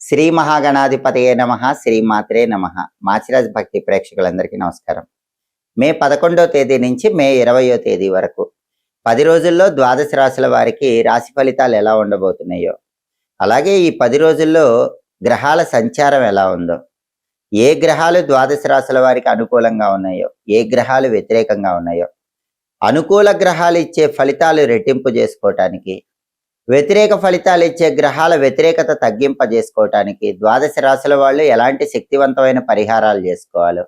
శ్రీ మహాగణాధిపతయే నమః. శ్రీమాత్రే నమః. మాచిరాజ్ భక్తి ప్రేక్షకులందరికీ నమస్కారం. మే 11వ తేదీ నుంచి మే 20వ తేదీ వరకు 10 రోజుల్లో ద్వాదశ రాశుల వారికి రాశి ఫలితాలు ఎలా ఉండబోతున్నాయో, అలాగే ఈ 10 రోజుల్లో గ్రహాల సంచారం ఎలా ఉందో, ఏ గ్రహాలు ద్వాదశ రాశుల వారికి అనుకూలంగా ఉన్నాయో, ఏ గ్రహాలు వ్యతిరేకంగా ఉన్నాయో, అనుకూల గ్రహాలు ఇచ్చే ఫలితాలు రెట్టింపు చేసుకోవటానికి, వ్యతిరేక ఫలితాలు ఇచ్చే గ్రహాల వ్యతిరేకత తగ్గింపజేసుకోవటానికి ద్వాదశ రాశుల వాళ్ళు ఎలాంటి శక్తివంతమైన పరిహారాలు చేసుకోవాలో,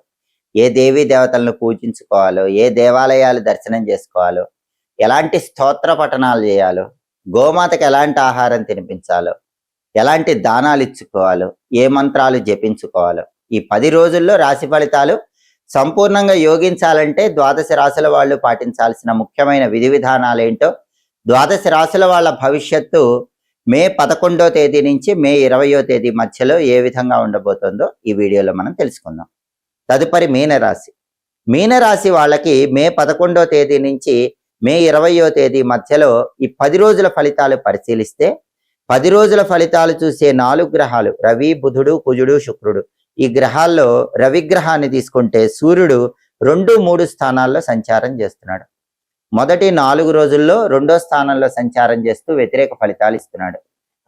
ఏ దేవీ దేవతలను పూజించుకోవాలో, ఏ దేవాలయాలు దర్శనం చేసుకోవాలో, ఎలాంటి స్తోత్ర పఠనాలు చేయాలో, గోమాతకు ఎలాంటి ఆహారం తినిపించాలో, ఎలాంటి దానాలు ఇచ్చుకోవాలో, ఏ మంత్రాలు జపించుకోవాలో, ఈ 10 రోజుల్లో రాశి ఫలితాలు సంపూర్ణంగా యోగించాలంటే ద్వాదశ రాశుల వాళ్ళు పాటించాల్సిన ముఖ్యమైన విధి విధానాలు ఏంటో, ద్వాదశ రాశుల వాళ్ళ భవిష్యత్తు మే 11వ తేదీ నుంచి మే 20వ తేదీ మధ్యలో ఏ విధంగా ఉండబోతుందో ఈ వీడియోలో మనం తెలుసుకుందాం. తదుపరి మీనరాశి. మీనరాశి వాళ్ళకి మే 11వ తేదీ నుంచి మే 20వ తేదీ మధ్యలో ఈ 10 రోజుల ఫలితాలు పరిశీలిస్తే, 10 రోజుల ఫలితాలు చూసే 4 గ్రహాలు రవి, బుధుడు, కుజుడు, శుక్రుడు. ఈ గ్రహాల్లో రవి గ్రహాన్ని తీసుకుంటే సూర్యుడు 2, 3 స్థానాల్లో సంచారం చేస్తున్నాడు. మొదటి 4 రోజుల్లో 2వ స్థానంలో సంచారం చేస్తూ వ్యతిరేక ఫలితాలు ఇస్తున్నాడు.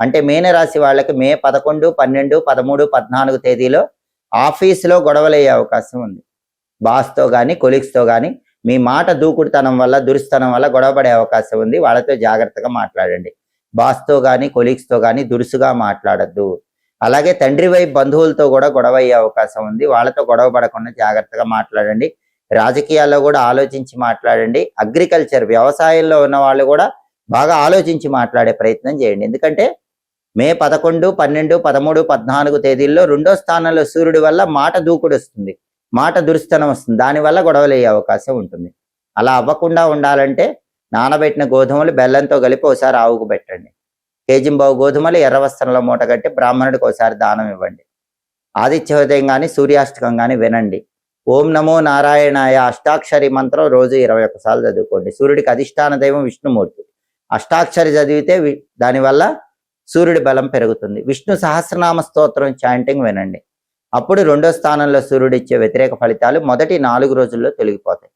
అంటే మీనరాశి వాళ్ళకి మే 11, 12, 13, 14 తేదీలో ఆఫీసులో గొడవలయ్యే అవకాశం ఉంది. బాస్తో కానీ కొలీగ్స్తో కానీ మీ మాట దూకుడుతనం వల్ల, దురుస్తనం వల్ల గొడవపడే అవకాశం ఉంది. వాళ్ళతో జాగ్రత్తగా మాట్లాడండి. బాస్తో కానీ కొలీగ్స్తో కానీ దురుసుగా మాట్లాడద్దు. అలాగే తండ్రి వైపు బంధువులతో కూడా గొడవ అయ్యే అవకాశం ఉంది. వాళ్ళతో గొడవ పడకుండా జాగ్రత్తగా మాట్లాడండి. రాజకీయాల్లో కూడా ఆలోచించి మాట్లాడండి. అగ్రికల్చర్, వ్యవసాయంలో ఉన్న వాళ్ళు కూడా బాగా ఆలోచించి మాట్లాడే ప్రయత్నం చేయండి. ఎందుకంటే మే 11, 12, 13, 14 తేదీల్లో 2వ స్థానంలో సూర్యుడి వల్ల మాట దూకుడు వస్తుంది, మాట దురుస్తనం వస్తుంది. దానివల్ల గొడవలు అయ్యే అవకాశం ఉంటుంది. అలా అవ్వకుండా ఉండాలంటే నానబెట్టిన గోధుమలు బెల్లంతో కలిపి ఒకసారి ఆవుకు పెట్టండి. కేజింబావు గోధుమలు ఎర్ర వస్త్రంలో మూట కట్టి బ్రాహ్మణుడికి ఒకసారి దానం ఇవ్వండి. ఆదిత్యోదయం కానీ సూర్యాష్టకం కానీ వినండి. ఓం నమో నారాయణాయ అష్టాక్షరి మంత్రం రోజు 21 సార్లు చదువుకోండి. సూర్యుడికి అధిష్టాన దైవం విష్ణుమూర్తి. అష్టాక్షరి చదివితే దానివల్ల సూర్యుడి బలం పెరుగుతుంది. విష్ణు సహస్రనామ స్తోత్రం చాంటింగ్ వినండి. అప్పుడు 2వ స్థానంలో సూర్యుడు ఇచ్చే వ్యతిరేక ఫలితాలు మొదటి 4 రోజుల్లో తొలగిపోతాయి.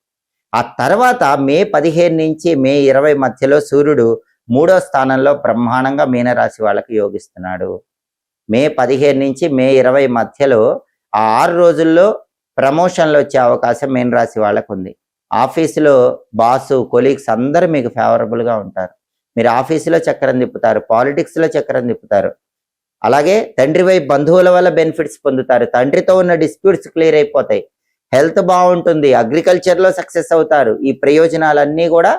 ఆ తర్వాత మే 15 నుంచి మే 20 మధ్యలో సూర్యుడు 3వ స్థానంలో బ్రహ్మాండంగా మీనరాశి వాళ్ళకి యోగిస్తున్నాడు. మే 15 నుంచి మే 20 మధ్యలో ఆ 6 రోజుల్లో ప్రమోషన్లు వచ్చే అవకాశం మీనరాశి వాళ్ళకు ఉంది. ఆఫీసులో బాసు, కొలీగ్స్ అందరూ మీకు ఫేవరబుల్గా ఉంటారు. మీరు ఆఫీసులో చక్రం తిప్పుతారు, పాలిటిక్స్లో చక్రం తిప్పుతారు. అలాగే తండ్రి వైపు బంధువుల వల్ల బెనిఫిట్స్ పొందుతారు. తండ్రితో ఉన్న డిస్ప్యూట్స్ క్లియర్ అయిపోతాయి. హెల్త్ బాగుంటుంది. అగ్రికల్చర్లో సక్సెస్ అవుతారు. ఈ ప్రయోజనాలన్నీ కూడా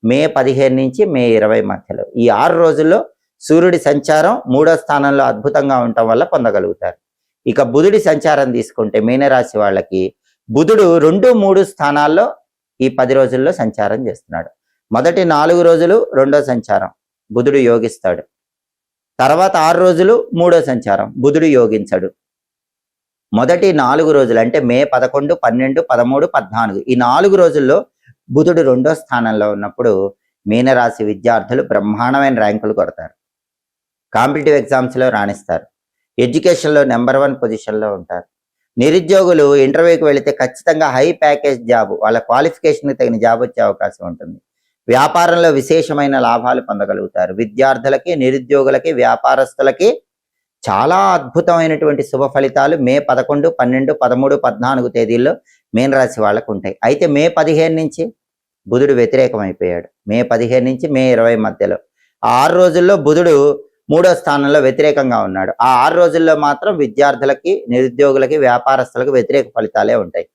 మే 15 నుంచి మే 20 మధ్యలో ఈ 6 రోజుల్లో సూర్యుడి సంచారం 3వ స్థానంలో అద్భుతంగా ఉండటం వల్ల పొందగలుగుతారు. ఇక బుధుడి సంచారం తీసుకుంటే మీనరాశి వాళ్ళకి బుధుడు 2, 3 స్థానాల్లో ఈ 10 రోజుల్లో సంచారం చేస్తున్నాడు. మొదటి 4 రోజులు 2వ సంచారం బుధుడు యోగిస్తాడు. తర్వాత 6 రోజులు 3వ సంచారం బుధుడు యోగించడు. మొదటి 4 రోజులు అంటే మే 11, 12, 13, 14 ఈ 4 రోజుల్లో బుధుడు 2వ స్థానంలో ఉన్నప్పుడు మీనరాశి విద్యార్థులు బ్రహ్మాండమైన ర్యాంకులు కొడతారు. కాంపిటేటివ్ ఎగ్జామ్స్లో రాణిస్తారు. ఎడ్యుకేషన్లో నెంబర్ 1 పొజిషన్లో ఉంటారు. నిరుద్యోగులు ఇంటర్వ్యూకి వెళితే ఖచ్చితంగా హై ప్యాకేజ్ జాబ్, వాళ్ళ క్వాలిఫికేషన్కి తగిన జాబ్ వచ్చే అవకాశం ఉంటుంది. వ్యాపారంలో విశేషమైన లాభాలు పొందగలుగుతారు. విద్యార్థులకి, నిరుద్యోగులకి, వ్యాపారస్తులకి చాలా అద్భుతమైనటువంటి శుభ ఫలితాలు మే 11, 12, 13, 14 తేదీల్లో మీనరాశి వాళ్ళకు ఉంటాయి. అయితే మే 15 నుంచి బుధుడు వ్యతిరేకం అయిపోయాడు. మే 15 నుంచి మే 20 మధ్యలో ఆ 6 రోజుల్లో బుధుడు 3వ స్థానంలో వ్యతిరేకంగా ఉన్నాడు. ఆ 6 రోజుల్లో మాత్రం విద్యార్థులకి, నిరుద్యోగులకి, వ్యాపారస్తులకు వ్యతిరేక ఫలితాలే ఉంటాయి.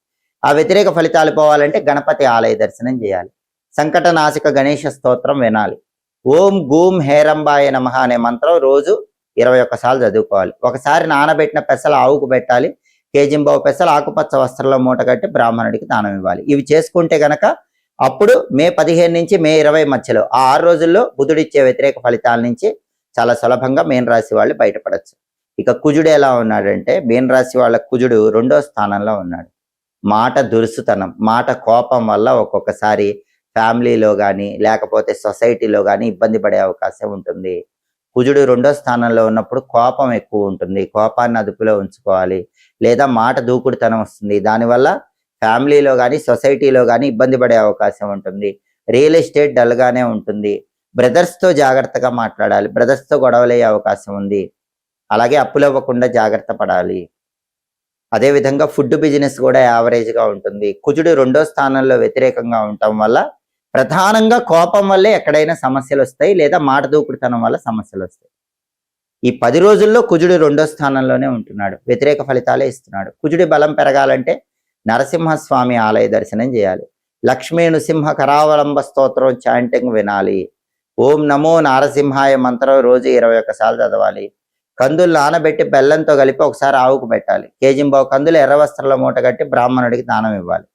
ఆ వ్యతిరేక ఫలితాలు పోవాలంటే గణపతి ఆలయ దర్శనం చేయాలి. సంకటనాశక గణేష స్తోత్రం వినాలి. ఓం గూం హేరంబాయ నమః అనే మంత్రం రోజు 21 సార్లు చదువుకోవాలి. ఒకసారి నానబెట్టిన పెసలు ఆవుకు పెట్టాలి. కేజింబావు పెసలు ఆకుపచ్చ వస్త్రంలో మూట కట్టి బ్రాహ్మణుడికి దానం ఇవ్వాలి. ఇవి చేసుకుంటే గనక అప్పుడు మే 15 నుంచి మే 20 మధ్యలో ఆ 6 రోజుల్లో బుధుడిచ్చే వ్యతిరేక ఫలితాల నుంచి చాలా సులభంగా మీనరాశి వాళ్ళు బయటపడచ్చు. ఇక కుజుడు ఎలా ఉన్నాడంటే మీనరాశి వాళ్ళ కుజుడు 2వ స్థానంలో ఉన్నాడు. మాట దురుసుతనం, మాట కోపం వల్ల ఒక్కొక్కసారి ఫ్యామిలీలో కానీ లేకపోతే సొసైటీలో కానీ ఇబ్బంది పడే అవకాశం ఉంటుంది. కుజుడు 2వ స్థానంలో ఉన్నప్పుడు కోపం ఎక్కువ ఉంటుంది. కోపాన్ని అదుపులో ఉంచుకోవాలి. లేదా మాట దూకుడుతనం వస్తుంది. దానివల్ల ఫ్యామిలీలో కానీ సొసైటీలో కానీ ఇబ్బంది పడే అవకాశం ఉంటుంది. రియల్ ఎస్టేట్ డల్గానే ఉంటుంది. బ్రదర్స్తో జాగ్రత్తగా మాట్లాడాలి. బ్రదర్స్తో గొడవలయ్యే అవకాశం ఉంది. అలాగే అప్పులు అవ్వకుండా జాగ్రత్త పడాలి. అదేవిధంగా ఫుడ్ బిజినెస్ కూడా యావరేజ్గా ఉంటుంది. కుజుడు 2వ స్థానంలో వ్యతిరేకంగా ఉండటం వల్ల ప్రధానంగా కోపం వల్లే ఎక్కడైనా సమస్యలు వస్తాయి, లేదా మాట దూకుడుతనం వల్ల సమస్యలు వస్తాయి. ఈ 10 రోజుల్లో కుజుడు 2వ స్థానంలోనే ఉంటున్నాడు. వ్యతిరేక ఫలితాలే ఇస్తున్నాడు. కుజుడి బలం పెరగాలంటే నరసింహస్వామి ఆలయ దర్శనం చేయాలి. లక్ష్మీ నృసింహ కరావలంబ స్తోత్రం చాంటింగ్ వినాలి. ఓం నమో నారసింహాయ మంత్రం రోజు 21 సార్లు చదవాలి. కందులు నానబెట్టి బెల్లంతో కలిపి ఒకసారి ఆవుకు పెట్టాలి. కేజింబావు కందులు ఎర్ర వస్త్రాల మూట కట్టి బ్రాహ్మణుడికి దానం ఇవ్వాలి.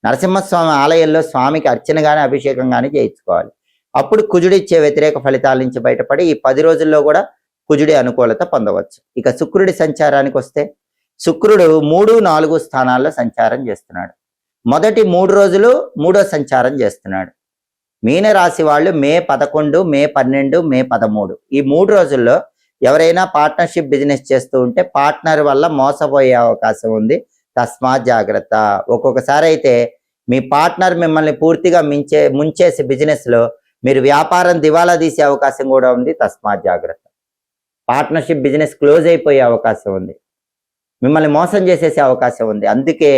నరసింహస్వామి ఆలయంలో స్వామికి అర్చన కానీ అభిషేకం కానీ చేయించుకోవాలి. అప్పుడు కుజుడిచ్చే వ్యతిరేక ఫలితాల నుంచి బయటపడి ఈ 10 రోజుల్లో కూడా కుజుడి అనుకూలత పొందవచ్చు. ఇక శుక్రుడి సంచారానికి వస్తే శుక్రుడు 3, 4 స్థానాల్లో సంచారం చేస్తున్నాడు. మొదటి 3 రోజులు 3వ సంచారం చేస్తున్నాడు. మీనరాశి వాళ్ళు మే 11, మే 12, మే 13 ఈ 3 రోజుల్లో ఎవరైనా పార్ట్నర్షిప్ బిజినెస్ చేస్తూ ఉంటే పార్ట్నర్ వల్ల మోసపోయే అవకాశం ఉంది. తస్మాత్ జాగ్రత్త. ఒక్కొక్కసారి అయితే మీ పార్ట్నర్ మిమ్మల్ని పూర్తిగా ముంచేసి బిజినెస్లో మీరు వ్యాపారం దివాలా తీసే అవకాశం కూడా ఉంది. తస్మాత్ జాగ్రత్త. పార్ట్నర్షిప్ బిజినెస్ క్లోజ్ అయిపోయే అవకాశం ఉంది. మిమ్మల్ని మోసం చేసేసే అవకాశం ఉంది. అందుకే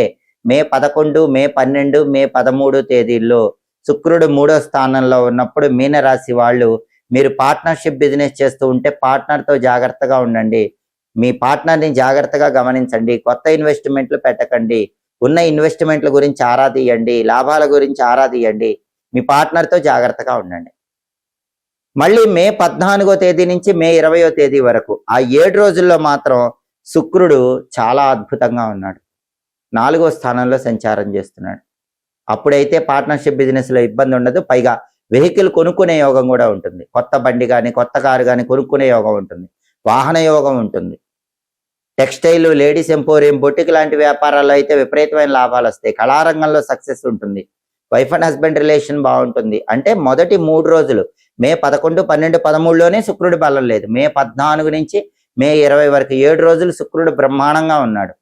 మే 11, మే 12, మే 13 తేదీల్లో శుక్రుడు 3వ స్థానంలో ఉన్నప్పుడు మీనరాశి వాళ్ళు మీరు పార్ట్నర్షిప్ బిజినెస్ చేస్తూ ఉంటే పార్ట్నర్తో జాగ్రత్తగా ఉండండి. మీ పార్ట్నర్ని జాగ్రత్తగా గమనించండి. కొత్త ఇన్వెస్ట్మెంట్లు పెట్టకండి. ఉన్న ఇన్వెస్ట్మెంట్ల గురించి ఆరా తీయండి. లాభాల గురించి ఆరా తీయండి. మీ పార్ట్నర్తో జాగ్రత్తగా ఉండండి. మళ్ళీ మే 14వ తేదీ నుంచి మే 20వ తేదీ వరకు ఆ 7 రోజుల్లో మాత్రం శుక్రుడు చాలా అద్భుతంగా ఉన్నాడు. 4వ స్థానంలో సంచారం చేస్తున్నాడు. అప్పుడైతే పార్ట్నర్షిప్ బిజినెస్లో ఇబ్బంది ఉండదు. పైగా వెహికల్ కొనుక్కునే యోగం కూడా ఉంటుంది. కొత్త బండి కానీ కొత్త కారు కానీ కొనుక్కునే యోగం ఉంటుంది. వాహన యోగం ఉంటుంది. టెక్స్టైల్, లేడీస్ ఎంపోరియం, బొటిక్ లాంటి వ్యాపారాల్లో అయితే విపరీతమైన లాభాలు వస్తాయి. కళారంగంలో సక్సెస్ ఉంటుంది. వైఫ్ అండ్ హస్బెండ్ రిలేషన్ బాగుంటుంది. అంటే మొదటి 3 రోజులు మే 11, 12, 13లోనే శుక్రుడి బలం లేదు. మే 14 నుంచి మే 20 వరకు 7 రోజులు శుక్రుడు బ్రహ్మాండంగా ఉన్నాడు.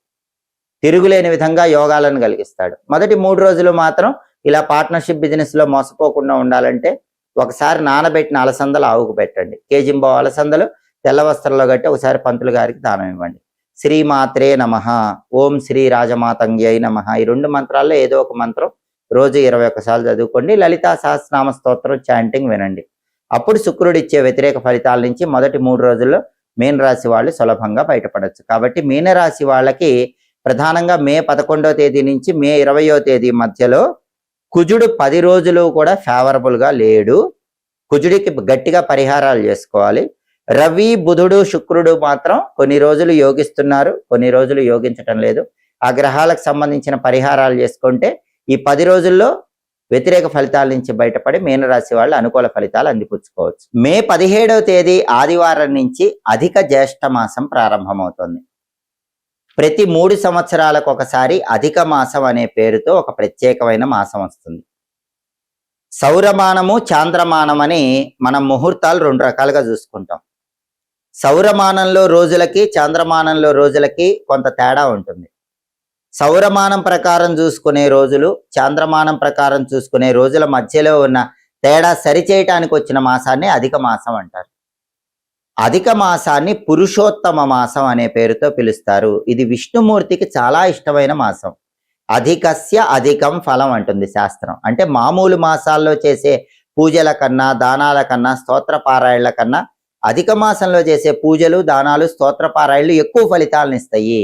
తిరుగులేని విధంగా యోగాలను కలిగిస్తాడు. మొదటి 3 రోజులు మాత్రం ఇలా పార్ట్నర్షిప్ బిజినెస్లో మోసపోకుండా ఉండాలంటే ఒకసారి నానబెట్టిన అలసందలు ఆవుకు పెట్టండి. కేజింబావు అలసందలు తెల్ల వస్త్రంలో కట్టి ఒకసారి పంతులు గారికి దానం ఇవ్వండి. శ్రీమాత్రే నమః, ఓం శ్రీ రాజమాతంగ్యై నమః ఈ 2 మంత్రాల్లో ఏదో ఒక మంత్రం రోజు 21 సార్లు చదువుకోండి. లలితా సహస్రనామ స్తోత్రం చాంటింగ్ వినండి. అప్పుడు శుక్రుడు ఇచ్చే వ్యతిరేక ఫలితాల నుంచి మొదటి 3 రోజుల్లో మీనరాశి వాళ్ళు సులభంగా బయటపడవచ్చు. కాబట్టి మీనరాశి వాళ్ళకి ప్రధానంగా మే 11వ తేదీ నుంచి మే 20వ తేదీ మధ్యలో కుజుడు 10 రోజులు కూడా ఫేవరబుల్గా లేడు. కుజుడికి గట్టిగా పరిహారాలు చేసుకోవాలి. రవి, బుధుడు, శుక్రుడు మాత్రం కొన్ని రోజులు యోగిస్తున్నారు, కొన్ని రోజులు యోగించటం లేదు. ఆ గ్రహాలకు సంబంధించిన పరిహారాలు చేసుకుంటే ఈ 10 రోజుల్లో వ్యతిరేక ఫలితాల నుంచి బయటపడి మీనరాశి వాళ్ళు అనుకూల ఫలితాలు అందిపుచ్చుకోవచ్చు. మే 17వ తేదీ ఆదివారం నుంచి అధిక జ్యేష్ఠ మాసం ప్రారంభమవుతుంది. ప్రతి 3 సంవత్సరాలకు ఒకసారి అధిక మాసం అనే పేరుతో ఒక ప్రత్యేకమైన మాసం వస్తుంది. సౌరమానము, చాంద్రమానం అని మనం ముహూర్తాలు 2 రకాలుగా చూసుకుంటాం. సౌరమానంలో రోజులకి చాంద్రమానంలో రోజులకి కొంత తేడా ఉంటుంది. సౌరమానం ప్రకారం చూసుకునే రోజులు, చాంద్రమానం ప్రకారం చూసుకునే రోజుల మధ్యలో ఉన్న తేడా సరిచేయటానికి వచ్చిన మాసాన్ని అధిక మాసం అంటారు. అధిక మాసాన్ని పురుషోత్తమ మాసం అనే పేరుతో పిలుస్తారు. ఇది విష్ణుమూర్తికి చాలా ఇష్టమైన మాసం. అధికస్య అధికం ఫలం అంటుంది శాస్త్రం. అంటే మామూలు మాసాల్లో చేసే పూజల కన్నా, దానాల కన్నా, స్తోత్ర పారాయణల కన్నా అధిక మాసంలో చేసే పూజలు, దానాలు, స్తోత్ర పారాయణలు ఎక్కువ ఫలితాలను ఇస్తాయి.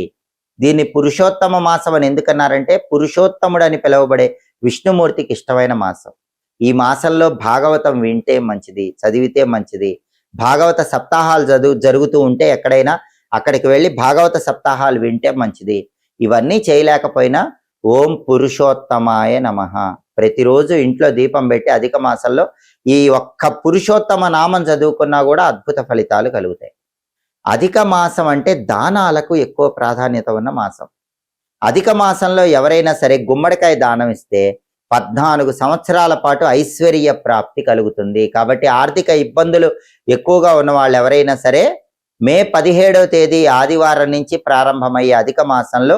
దీన్ని పురుషోత్తమ మాసం అని ఎందుకన్నారంటే పురుషోత్తముడు అని పిలువబడే విష్ణుమూర్తికి ఇష్టమైన మాసం. ఈ మాసంలో భాగవతం వింటే మంచిది, చదివితే మంచిది. భాగవత సప్తాహాలు జరుగుతూ ఉంటే ఎక్కడైనా అక్కడికి వెళ్ళి భాగవత సప్తాహాలు వింటే మంచిది. ఇవన్నీ చేయలేకపోయినా ఓం పురుషోత్తమాయ నమః ప్రతిరోజు ఇంట్లో దీపం పెట్టి అధిక మాసంలో ఈ ఒక్క పురుషోత్తమ నామం చదువుకున్నా కూడా అద్భుత ఫలితాలు కలుగుతాయి. అధిక మాసం అంటే దానాలకు ఎక్కువ ప్రాధాన్యత ఉన్న మాసం. అధిక మాసంలో ఎవరైనా సరే గుమ్మడికాయ దానం ఇస్తే 14 సంవత్సరాల పాటు ఐశ్వర్య ప్రాప్తి కలుగుతుంది. కాబట్టి ఆర్థిక ఇబ్బందులు ఎక్కువగా ఉన్న వాళ్ళు ఎవరైనా సరే మే 17వ తేదీ ఆదివారం నుంచి ప్రారంభమయ్యే అధిక మాసంలో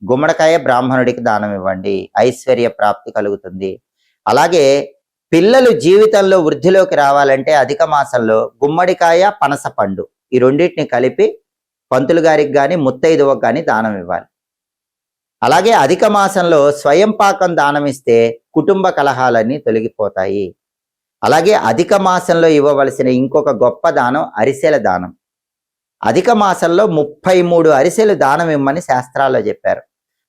గుమ్మడికాయ బ్రాహ్మణుడికి దానం ఇవ్వండి, ఐశ్వర్య ప్రాప్తి కలుగుతుంది. అలాగే పిల్లలు జీవితంలో వృద్ధిలోకి రావాలంటే అధిక మాసంలో గుమ్మడికాయ పనస పండు ఈ రెండింటిని కలిపి పంతులు గారికి కానీ ముత్తైదువకు కానీ దానం ఇవ్వాలి. అలాగే అధిక మాసంలో స్వయం పాకం దానం ఇస్తే కుటుంబ కలహాలన్నీ తొలగిపోతాయి. అలాగే అధిక మాసంలో ఇవ్వవలసిన ఇంకొక గొప్ప దానం అరిసెల దానం. అధిక మాసంలో 33 అరిసెలు దానం ఇవ్వమని శాస్త్రాల్లో చెప్పారు.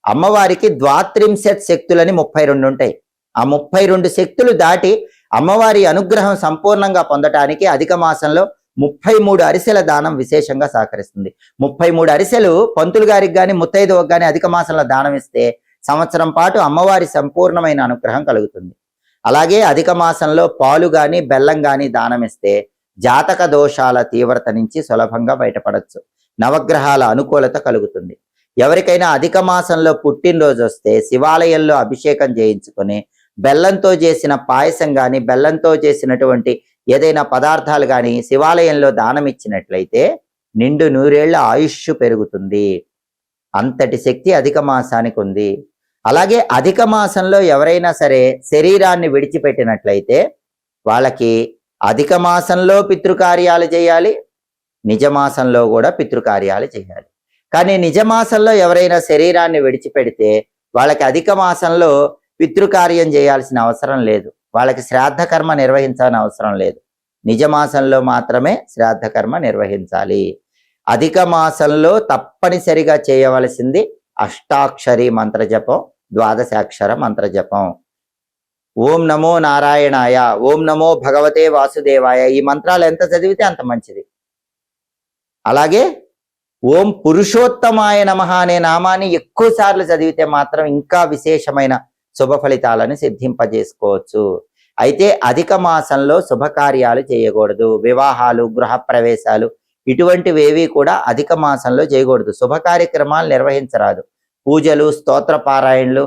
అమ్మవారికి ద్వాత్రింశత్ శక్తులని 32 ఉంటాయి. ఆ 32 శక్తులు దాటి అమ్మవారి అనుగ్రహం సంపూర్ణంగా పొందటానికి అధిక మాసంలో 33 అరిసెల దానం విశేషంగా సహకరిస్తుంది. 33 అరిసెలు పంతులు గారికి కానీ ముత్తైదువకు కానీ అధిక మాసంలో దానం ఇస్తే సంవత్సరం పాటు అమ్మవారి సంపూర్ణమైన అనుగ్రహం కలుగుతుంది. అలాగే అధిక మాసంలో పాలు కానీ బెల్లం కానీ దానం ఇస్తే జాతక దోషాల తీవ్రత నుంచి సులభంగా బయటపడవచ్చు, నవగ్రహాల అనుకూలత కలుగుతుంది. ఎవరికైనా అధిక మాసంలో పుట్టినరోజు వస్తే శివాలయంలో అభిషేకం చేయించుకొని బెల్లంతో చేసిన పాయసం కానీ బెల్లంతో చేసినటువంటి ఏదైనా పదార్థాలు కానీ శివాలయంలో దానం ఇచ్చినట్లయితే నిండు 100 ఏళ్ల ఆయుష్ పెరుగుతుంది. అంతటి శక్తి అధిక మాసానికి ఉంది. అలాగే అధిక మాసంలో ఎవరైనా సరే శరీరాన్ని విడిచిపెట్టినట్లయితే వాళ్ళకి అధిక మాసంలో పితృకార్యాలు చేయాలి, నిజమాసంలో కూడా పితృకార్యాలు చేయాలి. కానీ నిజమాసంలో ఎవరైనా శరీరాన్ని విడిచిపెడితే వాళ్ళకి అధిక మాసంలో పితృకార్యం చేయాల్సిన అవసరం లేదు, వాళ్ళకి శ్రాద్ధ కర్మ నిర్వహించాల్సిన అవసరం లేదు. నిజమాసంలో మాత్రమే శ్రాద్ధ కర్మ నిర్వహించాలి. అధిక మాసంలో తప్పనిసరిగా చేయవలసింది అష్టాక్షరి మంత్ర జపం, ద్వాదశాక్షర మంత్ర జపం. ఓం నమో నారాయణాయ, ఓం నమో భగవతే వాసుదేవాయ, ఈ మంత్రాలు ఎంత చదివితే అంత మంచిది. అలాగే ఓం పురుషోత్తమాయ నమః అనే నామాన్ని ఎక్కువ సార్లు చదివితే మాత్రం ఇంకా విశేషమైన శుభ ఫలితాలను సిద్ధింపజేసుకోవచ్చు. అయితే అధిక మాసంలో శుభకార్యాలు చేయకూడదు. వివాహాలు, గృహ ప్రవేశాలు ఇటువంటివేవి కూడా అధిక మాసంలో చేయకూడదు. శుభ కార్యక్రమాలు నిర్వహించరాదు. పూజలు, స్తోత్ర పారాయణలు,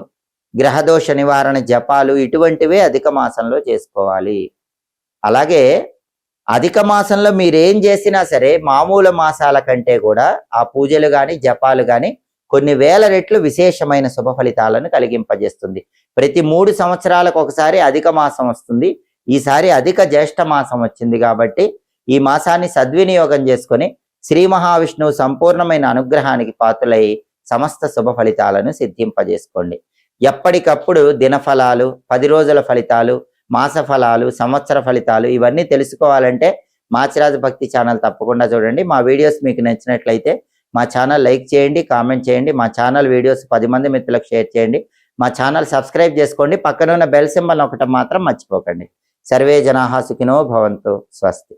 గ్రహదోష నివారణ జపాలు ఇటువంటివే అధిక మాసంలో చేసుకోవాలి. అలాగే అధిక మాసంలో మీరేం చేసినా సరే మామూలు మాసాల కంటే కూడా ఆ పూజలు కానీ జపాలు కానీ కొన్ని వేల రెట్లు విశేషమైన శుభ ఫలితాలను కలిగింపజేస్తుంది. ప్రతి 3 సంవత్సరాలకు ఒకసారి అధిక మాసం వస్తుంది. ఈసారి అధిక జ్యేష్ఠ మాసం వచ్చింది కాబట్టి ఈ మాసాన్ని సద్వినియోగం చేసుకొని శ్రీ మహావిష్ణువు సంపూర్ణమైన అనుగ్రహానికి పాత్రులై సమస్త శుభ ఫలితాలను సిద్ధింపజేసుకోండి. ఎప్పటికప్పుడు దినఫలాలు, 10 రోజుల ఫలితాలు, మాస ఫలాలు, సంవత్సర ఫలితాలు ఇవన్నీ తెలుసుకోవాలంటే మాచిరాజు భక్తి ఛానల్ తప్పకుండా చూడండి. మా వీడియోస్ మీకు నచ్చినట్లయితే మా ఛానల్ లైక్ చేయండి, కామెంట్ చేయండి. మా ఛానల్ వీడియోస్ 10 మంది మిత్రులకు షేర్ చేయండి. మా ఛానల్ సబ్స్క్రైబ్ చేసుకోండి. పక్కన ఉన్న బెల్ సింబల్ ఒకటి మాత్రం మర్చిపోకండి. సర్వే జనాః సుఖినో భవంతు. స్వస్తి.